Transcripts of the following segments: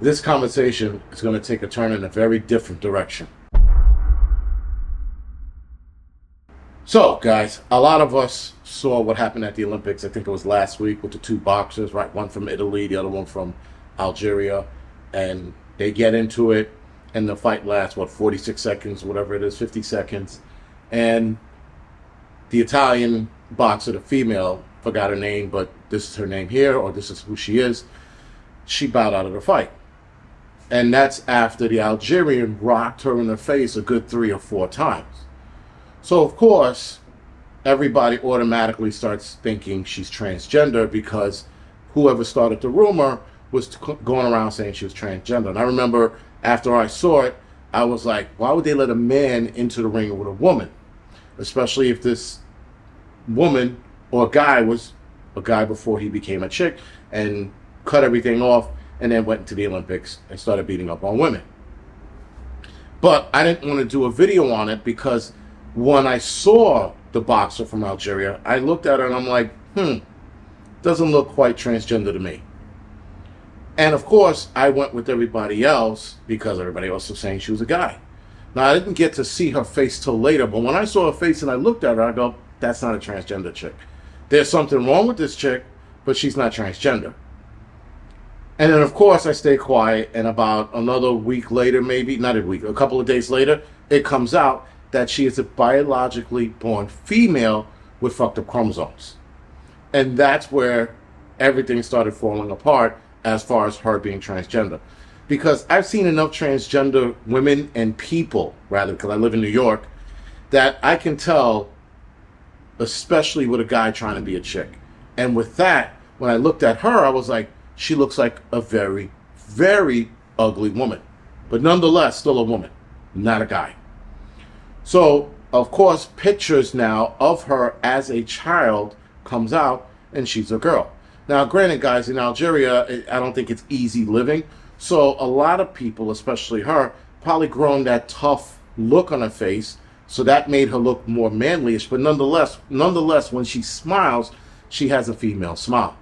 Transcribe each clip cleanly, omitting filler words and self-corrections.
This conversation is going to take a turn in a very different direction. So, guys, a lot of us saw what happened at the Olympics. I think it was last week with the two boxers, right? One from Italy, the other one from Algeria. And they get into it, and the fight lasts, 46 seconds, whatever it is, 50 seconds. And the Italian boxer, the female, forgot her name, but this is her name here, or this is who she is. She bowed out of the fight. And that's after the Algerian rocked her in the face a good 3 or 4 times. So, of course, everybody automatically starts thinking she's transgender because whoever started the rumor was going around saying she was transgender. And I remember after I saw it, I was like, why would they let a man into the ring with a woman? Especially if this woman or guy was a guy before he became a chick and cut everything off and then went into the Olympics and started beating up on women. But I didn't want to do a video on it because when I saw the boxer from Algeria, I looked at her and I'm like, doesn't look quite transgender to me. And of course, I went with everybody else because everybody else was saying she was a guy. Now, I didn't get to see her face till later, but when I saw her face and I looked at her, I go, that's not a transgender chick. There's something wrong with this chick, but she's not transgender. And then, of course, I stay quiet, and about another week later, maybe, not a week, a couple of days later, it comes out that she is a biologically born female with fucked up chromosomes. And that's where everything started falling apart as far as her being transgender. Because I've seen enough transgender women and people, rather, because I live in New York, that I can tell, especially with a guy trying to be a chick. And with that, when I looked at her, I was like, she looks like a very, very ugly woman. But nonetheless, still a woman, not a guy. So, of course, pictures now of her as a child comes out, and she's a girl. Now, granted, guys, in Algeria, I don't think it's easy living. So a lot of people, especially her, probably grown that tough look on her face. So that made her look more manlyish. But nonetheless, when she smiles, she has a female smile.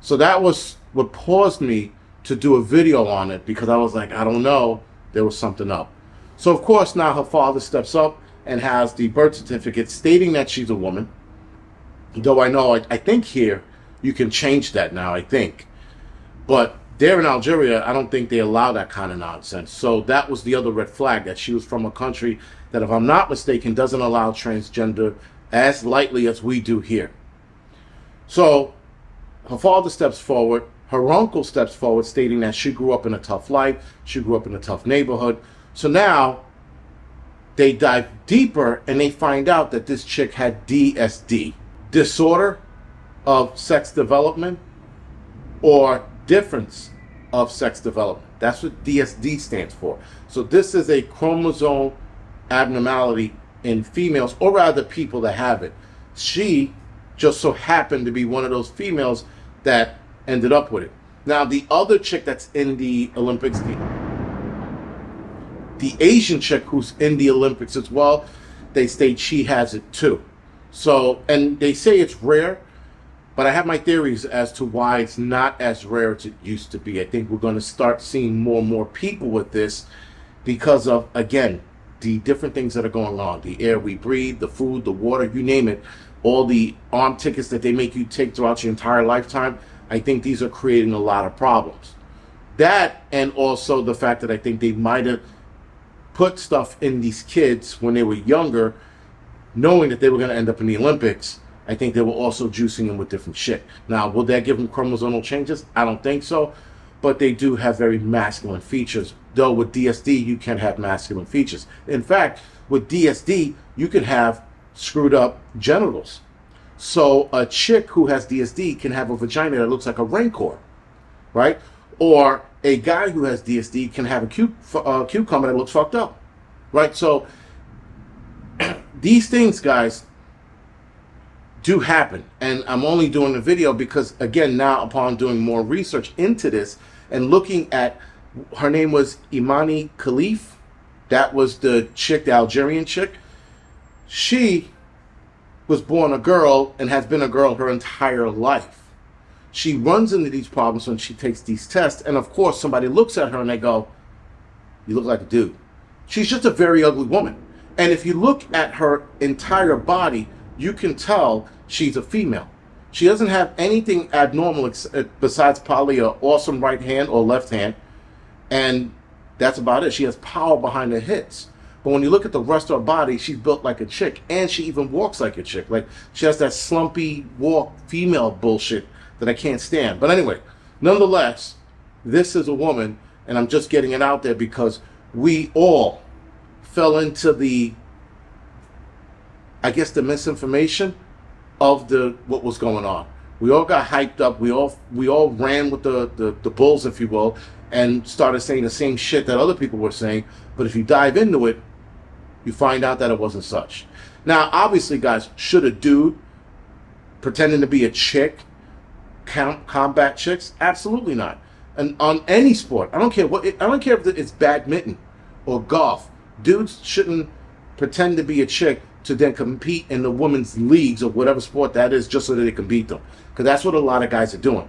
So that was what caused me to do a video on it because I was like, I don't know, there was something up. So, of course, now her father steps up and has the birth certificate stating that she's a woman. Though I know, I think here you can change that now, I think. But there in Algeria, I don't think they allow that kind of nonsense. So that was the other red flag, that she was from a country that, if I'm not mistaken, doesn't allow transgender as lightly as we do here. So her father steps forward. Her uncle steps forward, stating that she grew up in a tough life. She grew up in a tough neighborhood. So now they dive deeper and they find out that this chick had DSD, disorder of sex development, or difference of sex development. That's what DSD stands for. So this is a chromosome abnormality in females, or rather people that have it. She just so happened to be one of those females that ended up with it. Now, the other chick that's in the Olympics, the Asian chick who's in the Olympics as well, they state she has it too. So, and they say it's rare, but I have my theories as to why it's not as rare as it used to be. I think we're going to start seeing more and more people with this because of, again, the different things that are going on. The air we breathe, the food, the water, you name it. All the arm tickets that they make you take throughout your entire lifetime. I think these are creating a lot of problems. That, and also the fact that I think they might have put stuff in these kids when they were younger, knowing that they were going to end up in the Olympics. I think they were also juicing them with different shit. Now, will that give them chromosomal changes? I don't think so. But they do have very masculine features. Though with DSD, you can have masculine features. In fact, with DSD, you can have screwed up genitals. So a chick who has DSD can have a vagina that looks like a rancor, right? Or a guy who has DSD can have a cucumber that looks fucked up, right? So these things, guys, do happen. And I'm only doing the video because, again, now upon doing more research into this and looking at, her name was Imani Khalif. That was the chick, the Algerian chick. She was born a girl and has been a girl her entire life. she runs into these problems when she takes these tests. And of course, somebody looks at her and they go, you look like a dude. She's just a very ugly woman. And if you look at her entire body, you can tell she's a female. She doesn't have anything abnormal besides probably an awesome right hand or left hand. And that's about it. She has power behind her hits. But when you look at the rest of her body, she's built like a chick. And she even walks like a chick. Like, she has that slumpy walk female bullshit that I can't stand. But anyway, nonetheless, this is a woman, and I'm just getting it out there because we all fell into the, I guess, the misinformation of what was going on. We all got hyped up. We all ran with the bulls, if you will, and started saying the same shit that other people were saying. But if you dive into it, you find out that it wasn't such. Now, obviously, guys, should a dude pretending to be a chick combat chicks? Absolutely not. And on any sport, I don't care if it's badminton or golf. Dudes shouldn't pretend to be a chick to then compete in the women's leagues or whatever sport that is, just so that they can beat them. Because that's what a lot of guys are doing.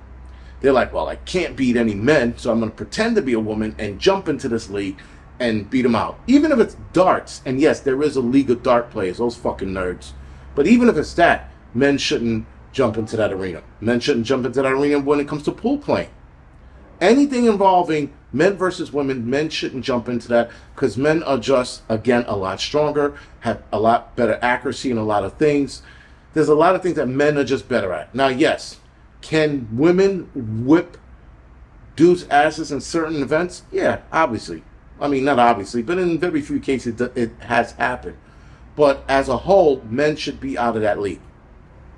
They're like, well, I can't beat any men, so I'm going to pretend to be a woman and jump into this league and beat them out. Even if it's darts, and yes, there is a league of dart players, those fucking nerds. But even if it's that, men shouldn't jump into that arena. Men shouldn't jump into that arena when it comes to pool playing. Anything involving men versus women, men shouldn't jump into that because men are just, again, a lot stronger, have a lot better accuracy in a lot of things. There's a lot of things that men are just better at. Now, yes, can women whip dudes' asses in certain events? Yeah, obviously. I mean, not obviously, but in very few cases it has happened. But as a whole, men should be out of that league.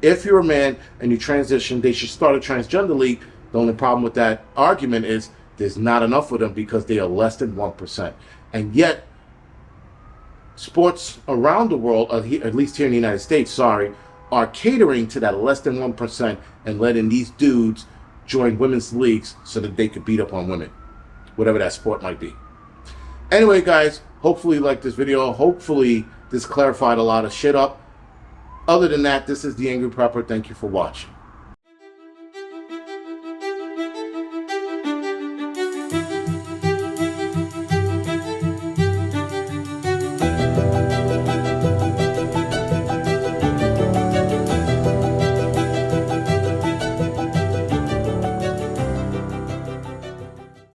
If you're a man and you transition, they should start a transgender league. The only problem with that argument is there's not enough of them because they are less than 1%. And yet, sports around the world, at least here in the United States, are catering to that less than 1% and letting these dudes join women's leagues so that they could beat up on women, whatever that sport might be. Anyway, guys, hopefully you liked this video. Hopefully this clarified a lot of shit up. Other than that, this is The Angry Prepper. Thank you for watching.